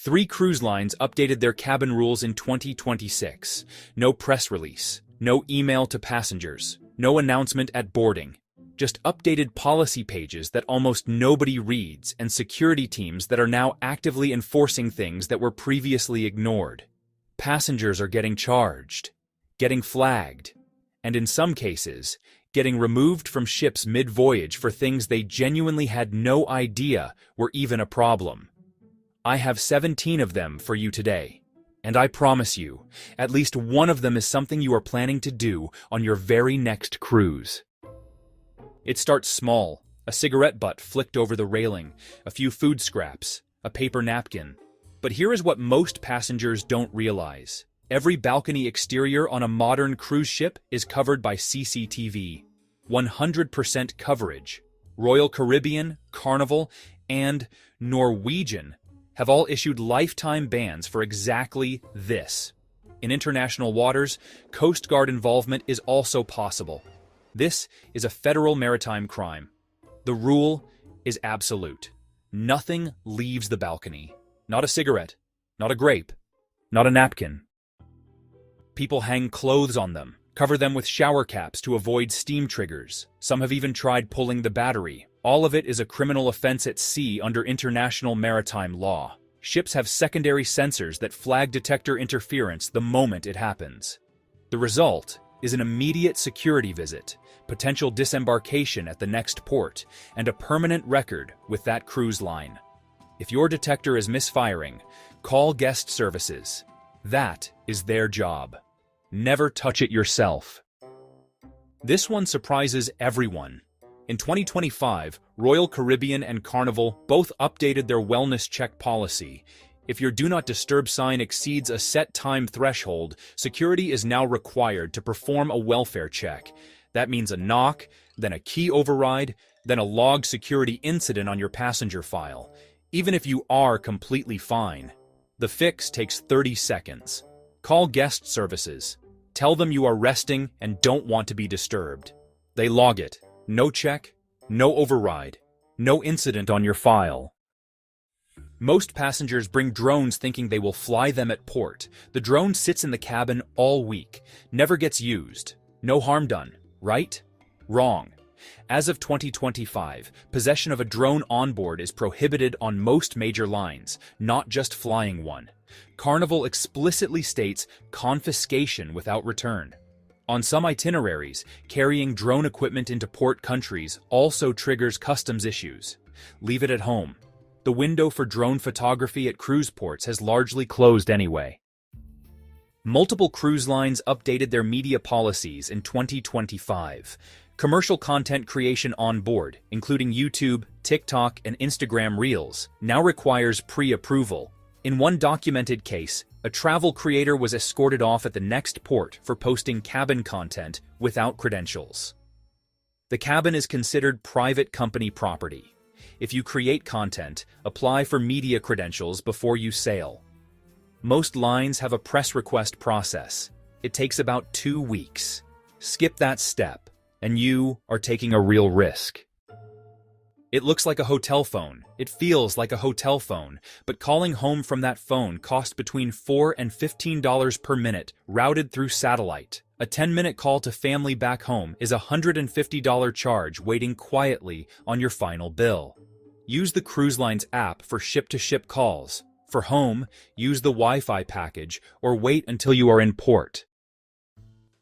3 cruise lines updated their cabin rules in 2026. No press release, no email to passengers, no announcement at boarding. Just updated policy pages that almost nobody reads and security teams that are now actively enforcing things that were previously ignored. Passengers are getting charged, getting flagged, and in some cases, getting removed from ships mid-voyage for things they genuinely had no idea were even a problem. I have 17 of them for you today, and I promise you, at least one of them is something you are planning to do on your very next cruise. It starts small, a cigarette butt flicked over the railing, a few food scraps, a paper napkin. But here is what most passengers don't realize. Every balcony exterior on a modern cruise ship is covered by CCTV. 100% coverage. Royal Caribbean, Carnival, and Norwegian have all issued lifetime bans for exactly this. In international waters, Coast Guard involvement is also possible. This is a federal maritime crime. The rule is absolute. Nothing leaves the balcony. Not a cigarette, not a grape, not a napkin. People hang clothes on them, cover them with shower caps to avoid steam triggers. Some have even tried pulling the battery. All of it is a criminal offense at sea under international maritime law. Ships have secondary sensors that flag detector interference the moment it happens. The result is an immediate security visit, potential disembarkation at the next port, and a permanent record with that cruise line. If your detector is misfiring, call guest services. That is their job. Never touch it yourself. This one surprises everyone. In 2025, Royal Caribbean and Carnival both updated their wellness check policy. If your Do Not Disturb sign exceeds a set time threshold, security is now required to perform a welfare check. That means a knock, then a key override, then a logged security incident on your passenger file. Even if you are completely fine. The fix takes 30 seconds. Call guest services. Tell them you are resting and don't want to be disturbed. They log it. No check, no override, no incident on your file. Most passengers bring drones thinking they will fly them at port. The drone sits in the cabin all week, never gets used. No harm done, right? Wrong. As of 2025, possession of a drone on board is prohibited on most major lines, not just flying one. Carnival explicitly states confiscation without return. On some itineraries, carrying drone equipment into port countries also triggers customs issues. Leave it at home. The window for drone photography at cruise ports has largely closed anyway. Multiple cruise lines updated their media policies in 2025. Commercial content creation on board, including YouTube, TikTok, and Instagram Reels, now requires pre-approval. In one documented case, a travel creator was escorted off at the next port for posting cabin content without credentials. The cabin is considered private company property. If you create content, apply for media credentials before you sail. Most lines have a press request process. It takes about 2 weeks. Skip that step, and you are taking a real risk. It looks like a hotel phone. It feels like a hotel phone, but calling home from that phone costs between $4 and $15 per minute, routed through satellite. A 10-minute call to family back home is a $150 charge waiting quietly on your final bill. Use the cruise line's app for ship-to-ship calls. For home, use the Wi-Fi package or wait until you are in port.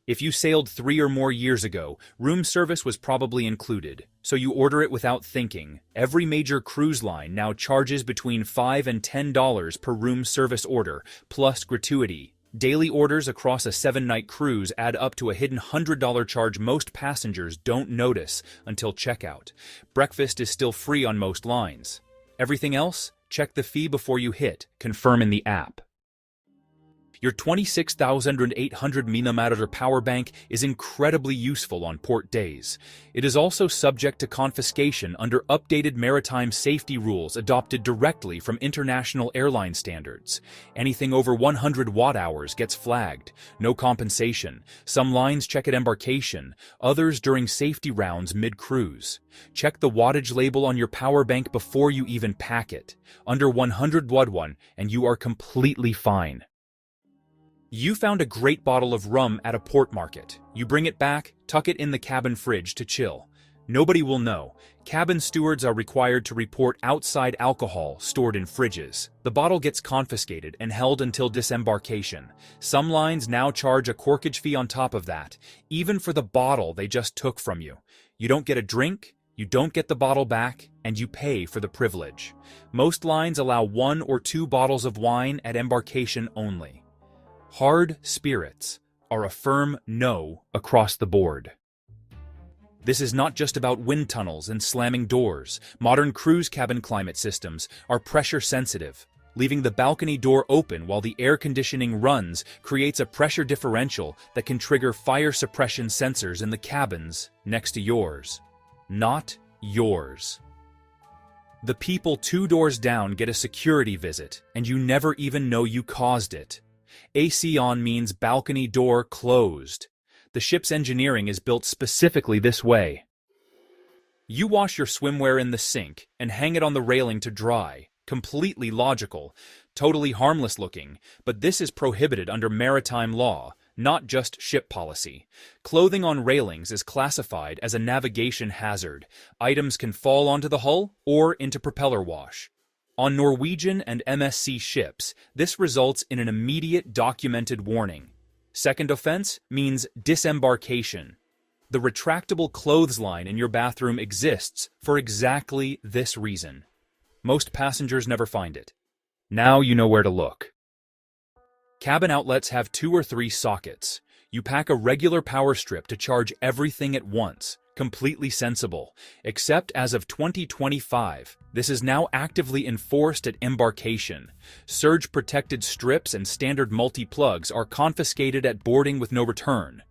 If you sailed 3 or more years ago, room service was probably included, so you order it without thinking. Every major cruise line now charges between $5 and $10 per room service order, plus gratuity. Daily orders across a 7-night cruise add up to a hidden $100 charge most passengers don't notice until checkout. Breakfast is still free on most lines. Everything else? Check the fee before you hit, confirm in the app. Your 26,800 mAh power bank is incredibly useful on port days. It is also subject to confiscation under updated maritime safety rules adopted directly from international airline standards. Anything over 100 watt-hours gets flagged. No compensation. Some lines check at embarkation, others during safety rounds mid-cruise. Check the wattage label on your power bank before you even pack it. Under 100 watt one, and you are completely fine. You found a great bottle of rum at a port market. You bring it back, tuck it in the cabin fridge to chill. Nobody will know. Cabin stewards are required to report outside alcohol stored in fridges. The bottle gets confiscated and held until disembarkation. Some lines now charge a corkage fee on top of that, even for the bottle they just took from you. You don't get a drink, you don't get the bottle back, and you pay for the privilege. Most lines allow 1 or 2 bottles of wine at embarkation only. Hard spirits are a firm no across the board. This is not just about wind tunnels and slamming doors. Modern cruise cabin climate systems are pressure sensitive. Leaving the balcony door open while the air conditioning runs creates a pressure differential that can trigger fire suppression sensors in the cabins next to yours. Not yours. The people 2 doors down get a security visit, and you never even know you caused it. AC on means balcony door closed. The ship's engineering is built specifically this way. You wash your swimwear in the sink and hang it on the railing to dry. Completely logical, totally harmless looking, but this is prohibited under maritime law, not just ship policy. Clothing on railings is classified as a navigation hazard. Items can fall onto the hull or into propeller wash. On Norwegian and MSC ships, this results in an immediate documented warning. Second offense means disembarkation. The retractable clothes line in your bathroom exists for exactly this reason. Most passengers never find it. Now you know where to look. Cabin outlets have 2 or 3 sockets. You pack a regular power strip to charge everything at once. Completely sensible, except as of 2025, this is now actively enforced at embarkation. Surge-protected strips and standard multi-plugs are confiscated at boarding with no return.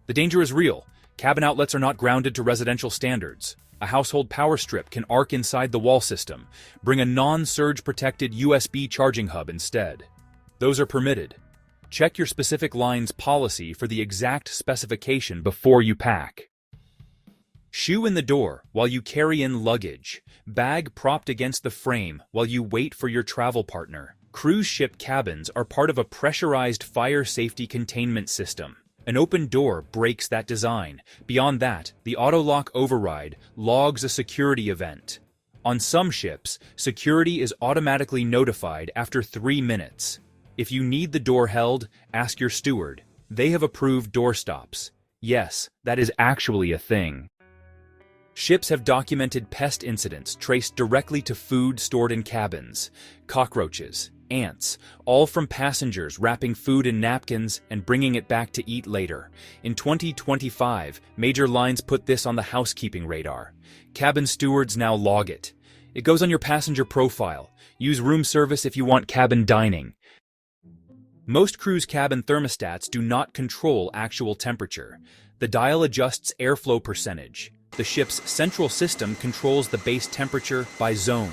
The danger is real. Cabin outlets are not grounded to residential standards. A household power strip can arc inside the wall system. Bring a non-surge-protected USB charging hub instead. Those are permitted. Check your specific line's policy for the exact specification before you pack. Shoe in the door while you carry in luggage. Bag propped against the frame while you wait for your travel partner. Cruise ship cabins are part of a pressurized fire safety containment system. An open door breaks that design. Beyond that, the auto-lock override logs a security event. On some ships, security is automatically notified after 3 minutes. If you need the door held, ask your steward. They have approved door stops. Yes, that is actually a thing. Ships have documented pest incidents traced directly to food stored in cabins. Cockroaches, ants, all from passengers wrapping food in napkins and bringing it back to eat later. In 2025, major lines put this on the housekeeping radar. Cabin stewards now log it. It goes on your passenger profile. Use room service if you want cabin dining. Most cruise cabin thermostats do not control actual temperature. The dial adjusts airflow percentage. The ship's central system controls the base temperature by zone.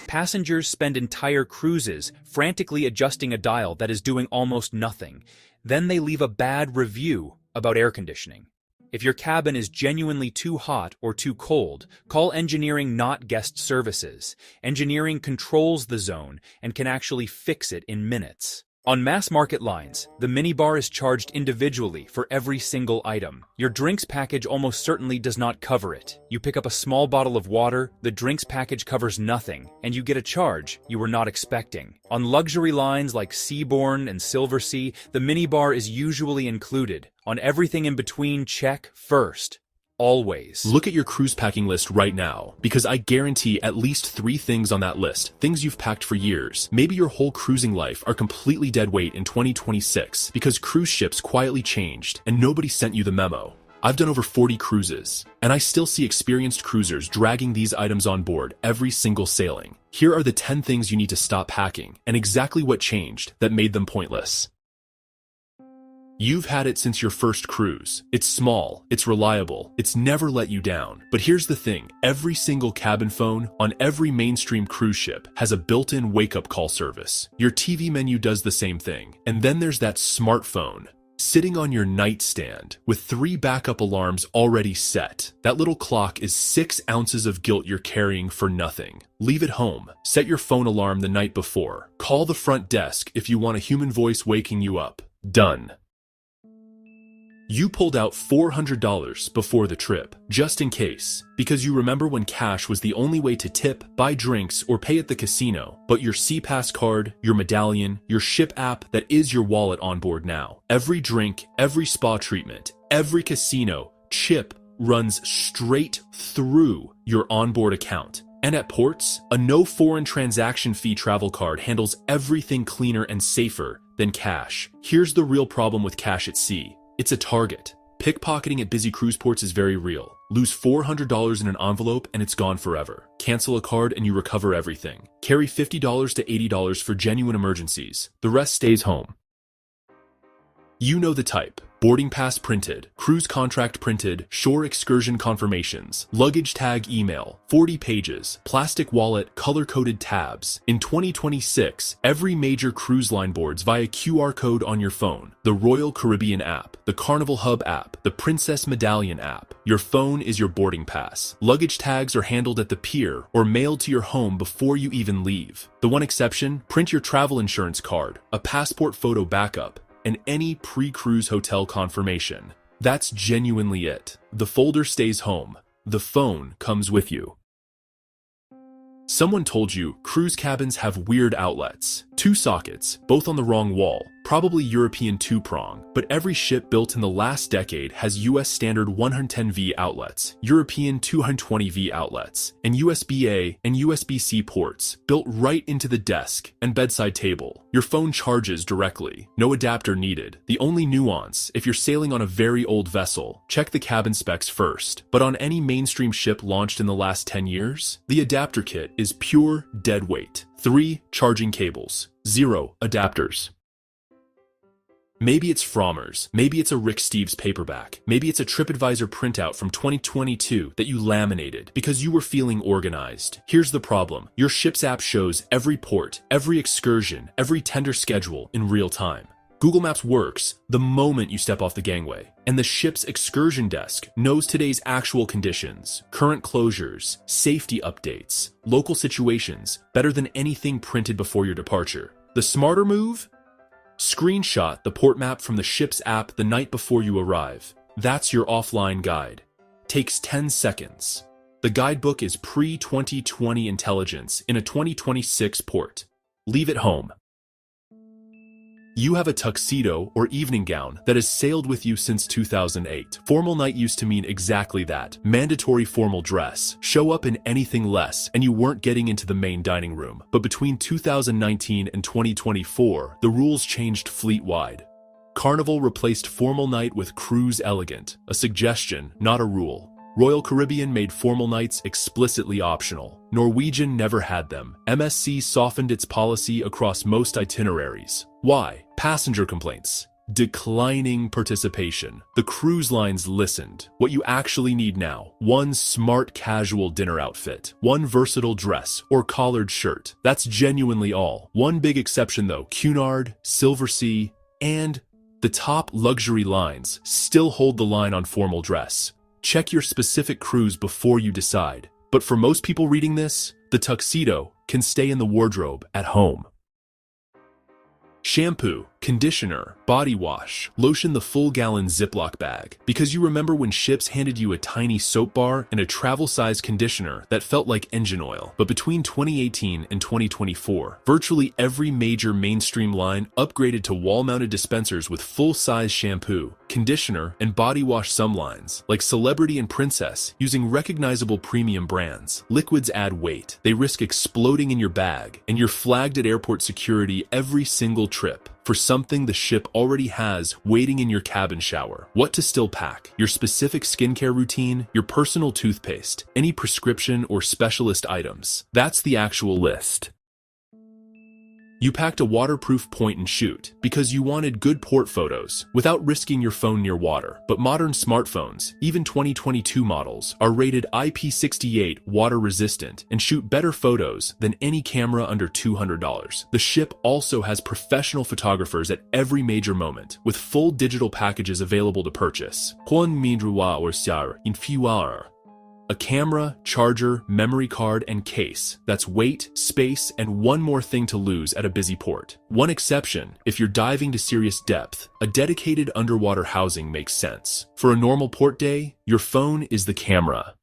Passengers spend entire cruises frantically adjusting a dial that is doing almost nothing. Then they leave a bad review about air conditioning. If your cabin is genuinely too hot or too cold, call engineering, not guest services. Engineering controls the zone and can actually fix it in minutes. On mass market lines, the minibar is charged individually for every single item. Your drinks package almost certainly does not cover it. You pick up a small bottle of water, the drinks package covers nothing, and you get a charge you were not expecting. On luxury lines like Seabourn and Silversea, the minibar is usually included. On everything in between, check first. Always. Look at your cruise packing list right now, because I guarantee at least 3 things on that list, things you've packed for years. Maybe your whole cruising life are completely dead weight in 2026 because cruise ships quietly changed and nobody sent you the memo. I've done over 40 cruises, and I still see experienced cruisers dragging these items on board every single sailing. Here are the 10 things you need to stop packing and exactly what changed that made them pointless. You've had it since your first cruise. It's small, it's reliable, it's never let you down. But here's the thing, every single cabin phone on every mainstream cruise ship has a built-in wake-up call service. Your TV menu does the same thing. And then there's that smartphone sitting on your nightstand with 3 backup alarms already set. That little clock is 6 ounces of guilt you're carrying for nothing. Leave it home. Set your phone alarm the night before. Call the front desk if you want a human voice waking you up. Done. You pulled out $400 before the trip, just in case, because you remember when cash was the only way to tip, buy drinks, or pay at the casino, but your SeaPass card, your medallion, your ship app that is your wallet on board now. Every drink, every spa treatment, every casino, chip runs straight through your onboard account. And at ports, a no foreign transaction fee travel card handles everything cleaner and safer than cash. Here's the real problem with cash at sea. It's a target. Pickpocketing at busy cruise ports is very real. Lose $400 in an envelope and it's gone forever. Cancel a card and you recover everything. Carry $50 to $80 for genuine emergencies. The rest stays home. You know the type. Boarding pass printed, cruise contract printed, shore excursion confirmations, luggage tag email, 40 pages, plastic wallet, color-coded tabs. In 2026, every major cruise line boards via QR code on your phone. The Royal Caribbean app, the Carnival Hub app, the Princess Medallion app. Your phone is your boarding pass. Luggage tags are handled at the pier or mailed to your home before you even leave. The one exception, print your travel insurance card, a passport photo backup, and any pre-cruise hotel confirmation. That's genuinely it. The folder stays home. The phone comes with you. Someone told you cruise cabins have weird outlets. 2 sockets, both on the wrong wall, probably European 2-prong, but every ship built in the last decade has US standard 110V outlets, European 220V outlets, and USB-A and USB-C ports built right into the desk and bedside table. Your phone charges directly, no adapter needed. The only nuance, if you're sailing on a very old vessel, check the cabin specs first. But on any mainstream ship launched in the last 10 years, the adapter kit is pure dead weight. 3 charging cables, 0 adapters. Maybe it's Frommer's, maybe it's a Rick Steves paperback, maybe it's a TripAdvisor printout from 2022 that you laminated because you were feeling organized. Here's the problem. Your ship's app shows every port, every excursion, every tender schedule in real time. Google Maps works the moment you step off the gangway, and the ship's excursion desk knows today's actual conditions, current closures, safety updates, local situations, better than anything printed before your departure. The smarter move? Screenshot the port map from the ship's app the night before you arrive. That's your offline guide. Takes 10 seconds. The guidebook is pre-2020 intelligence in a 2026 port. Leave it home. You have a tuxedo or evening gown that has sailed with you since 2008. Formal night used to mean exactly that. Mandatory formal dress. Show up in anything less, and you weren't getting into the main dining room. But between 2019 and 2024, the rules changed fleet-wide. Carnival replaced formal night with cruise elegant, a suggestion, not a rule. Royal Caribbean made formal nights explicitly optional. Norwegian never had them. MSC softened its policy across most itineraries. Why? Passenger complaints. Declining participation. The cruise lines listened. What you actually need now: 1 smart casual dinner outfit, 1 versatile dress or collared shirt. That's genuinely all. One big exception though: Cunard, Silversea, and the top luxury lines still hold the line on formal dress. Check your specific cruise before you decide. But for most people reading this, the tuxedo can stay in the wardrobe at home. Shampoo, conditioner, body wash, lotion, the full gallon Ziploc bag. Because you remember when ships handed you a tiny soap bar and a travel-sized conditioner that felt like engine oil. But between 2018 and 2024, virtually every major mainstream line upgraded to wall-mounted dispensers with full-size shampoo, conditioner, and body wash. Some lines, like Celebrity and Princess, using recognizable premium brands. Liquids add weight. They risk exploding in your bag, and you're flagged at airport security every single trip for something the ship already has waiting in your cabin shower. What to still pack: your specific skincare routine, your personal toothpaste, any prescription or specialist items. That's the actual list. You packed a waterproof point and shoot because you wanted good port photos without risking your phone near water. But modern smartphones, even 2022 models, are rated IP68 water resistant and shoot better photos than any camera under $200. The ship also has professional photographers at every major moment, with full digital packages available to purchase. A camera, charger, memory card, and case. That's weight, space, and one more thing to lose at a busy port. One exception, if you're diving to serious depth, a dedicated underwater housing makes sense. For a normal port day, your phone is the camera.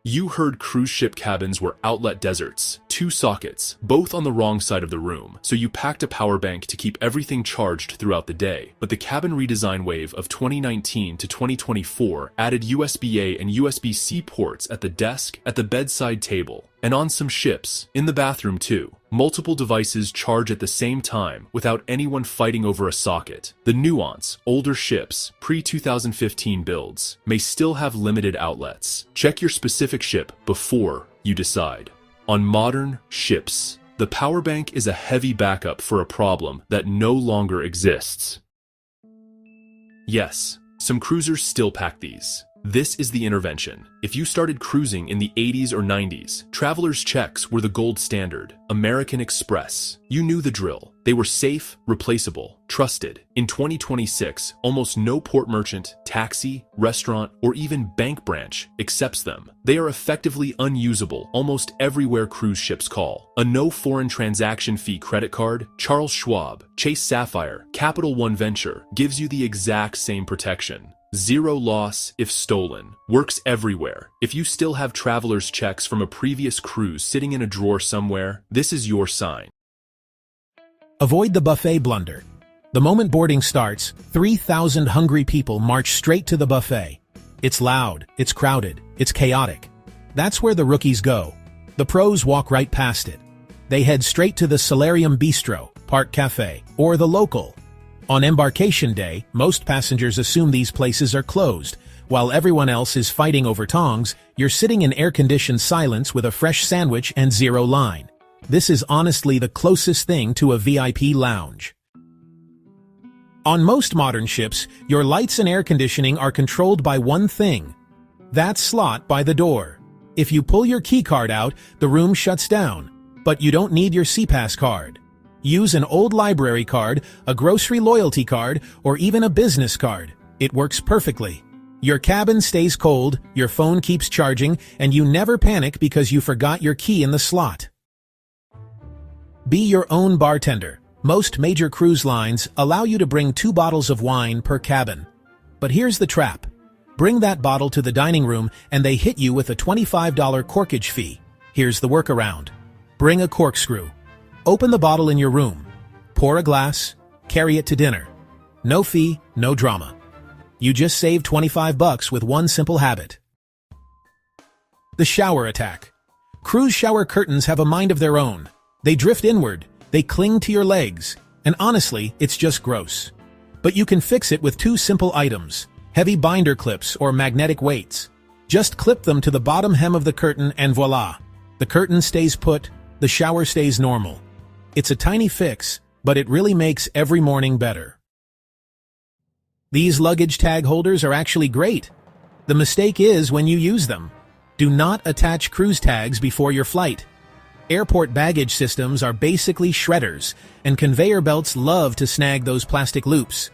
You heard cruise ship cabins were outlet deserts, 2 sockets, both on the wrong side of the room, so you packed a power bank to keep everything charged throughout the day. But the cabin redesign wave of 2019 to 2024 added USB-A and USB-C ports at the desk, at the bedside table, and on some ships, in the bathroom too. Multiple devices charge at the same time without anyone fighting over a socket. The nuance, older ships, pre-2015 builds, may still have limited outlets. Check your specific ship before you decide. On modern ships, the power bank is a heavy backup for a problem that no longer exists. Yes, some cruisers still pack these. This is the intervention. If you started cruising in the 80s or 90s, traveler's checks were the gold standard. American Express. You knew the drill. They were safe, replaceable, trusted. In 2026, almost no port merchant, taxi, restaurant, or even bank branch accepts them. They are effectively unusable almost everywhere cruise ships call. A no foreign transaction fee credit card, Charles Schwab, Chase Sapphire, Capital One Venture gives you the exact same protection. Zero loss if stolen. Works everywhere. If you still have traveler's checks from a previous cruise sitting in a drawer somewhere, this is your sign. Avoid the buffet blunder. The moment boarding starts, 3,000 hungry people march straight to the buffet. It's loud, it's crowded, it's chaotic. That's where the rookies go. The pros walk right past it. They head straight to the Solarium Bistro, Park Cafe, or the Local. On embarkation day, most passengers assume these places are closed. While everyone else is fighting over tongs, you're sitting in air-conditioned silence with a fresh sandwich and zero line. This is honestly the closest thing to a VIP lounge. On most modern ships, your lights and air conditioning are controlled by one thing. That slot by the door. If you pull your key card out, the room shuts down. But you don't need your SeaPass card. Use an old library card, a grocery loyalty card, or even a business card. It works perfectly. Your cabin stays cold, your phone keeps charging, and you never panic because you forgot your key in the slot. Be your own bartender. Most major cruise lines allow you to bring 2 bottles of wine per cabin. But here's the trap. Bring that bottle to the dining room and they hit you with a $25 corkage fee. Here's the workaround. Bring a corkscrew. Open the bottle in your room. Pour a glass, carry it to dinner. No fee, no drama. You just saved $25 with one simple habit. The shower attack. Cruise shower curtains have a mind of their own. They drift inward, they cling to your legs, and honestly, it's just gross. But you can fix it with 2 simple items, heavy binder clips or magnetic weights. Just clip them to the bottom hem of the curtain and voila! The curtain stays put, the shower stays normal. It's a tiny fix, but it really makes every morning better. These luggage tag holders are actually great. The mistake is when you use them. Do not attach cruise tags before your flight. Airport baggage systems are basically shredders, and conveyor belts love to snag those plastic loops.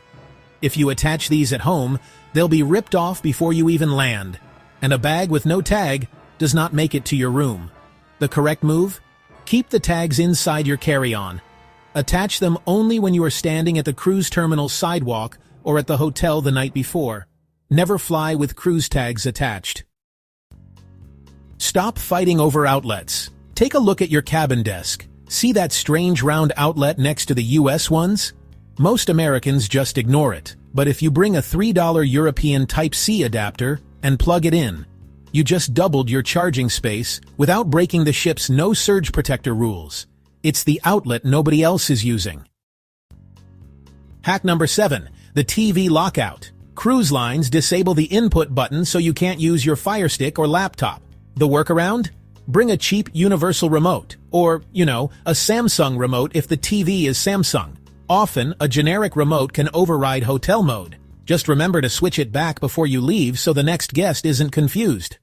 If you attach these at home, they'll be ripped off before you even land, and a bag with no tag does not make it to your room. The correct move? Keep the tags inside your carry-on. Attach them only when you are standing at the cruise terminal sidewalk or at the hotel the night before. Never fly with cruise tags attached. Stop fighting over outlets. Take a look at your cabin desk. See that strange round outlet next to the US ones? Most Americans just ignore it, but if you bring a $3 European Type-C adapter and plug it in, you just doubled your charging space without breaking the ship's no surge protector rules. It's the outlet nobody else is using. Hack number 7, the TV lockout. Cruise lines disable the input button so you can't use your Fire Stick or laptop. The workaround? Bring a cheap universal remote, or, a Samsung remote if the TV is Samsung. Often, a generic remote can override hotel mode. Just remember to switch it back before you leave so the next guest isn't confused.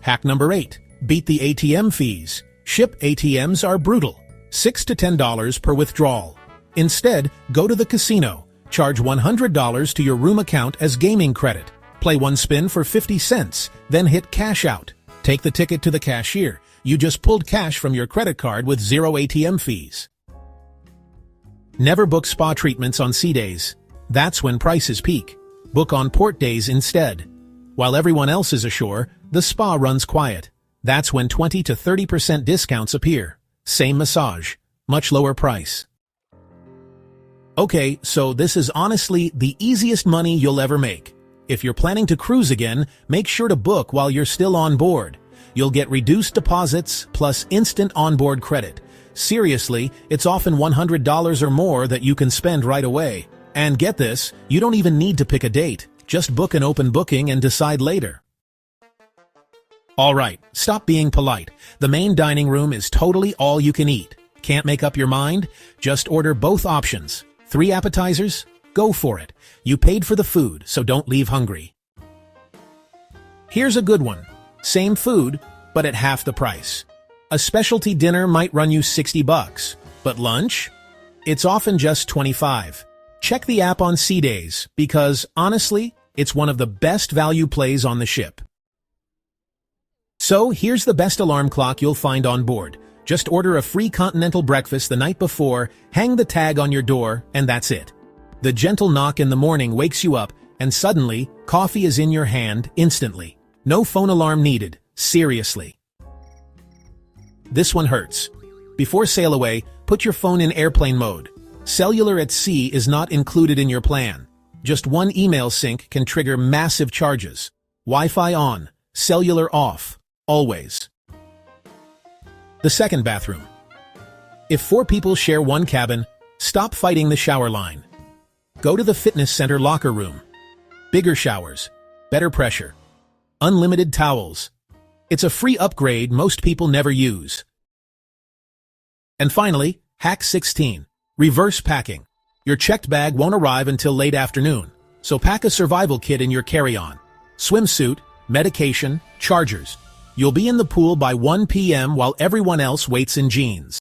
Hack number 8. Beat the ATM fees. Ship ATMs are brutal. $6 to $10 per withdrawal. Instead, go to the casino. Charge $100 to your room account as gaming credit. Play one spin for 50 cents, then hit cash out. Take the ticket to the cashier. You just pulled cash from your credit card with zero ATM fees. Never book spa treatments on sea days. That's when prices peak. Book on port days instead. While everyone else is ashore, the spa runs quiet. That's when 20 to 30% discounts appear. Same massage, much lower price. Okay, so this is honestly the easiest money you'll ever make. If you're planning to cruise again, make sure to book while you're still on board. You'll get reduced deposits plus instant onboard credit. Seriously, it's often $100 or more that you can spend right away. And get this, you don't even need to pick a date. Just book an open booking and decide later. Alright, stop being polite. The main dining room is totally all you can eat. Can't make up your mind? Just order both options. 3 appetizers? Go for it. You paid for the food, so don't leave hungry. Here's a good one. Same food, but at half the price. A specialty dinner might run you $60, but lunch? It's often just $25. Check the app on sea days, because, honestly, it's one of the best value plays on the ship. So, here's the best alarm clock you'll find on board. Just order a free continental breakfast the night before, hang the tag on your door, and that's it. The gentle knock in the morning wakes you up, and suddenly, coffee is in your hand instantly. No phone alarm needed. Seriously. This one hurts. Before sail away, put your phone in airplane mode. Cellular at sea is not included in your plan. Just one email sync can trigger massive charges. Wi-Fi on, cellular off, always. The second bathroom. If 4 people share one cabin, stop fighting the shower line. Go to the fitness center locker room. Bigger showers, better pressure, unlimited towels. It's a free upgrade most people never use. And finally, hack 16. Reverse packing. Your checked bag won't arrive until late afternoon, so pack a survival kit in your carry-on. Swimsuit, medication, chargers. You'll be in the pool by 1 p.m. while everyone else waits in jeans.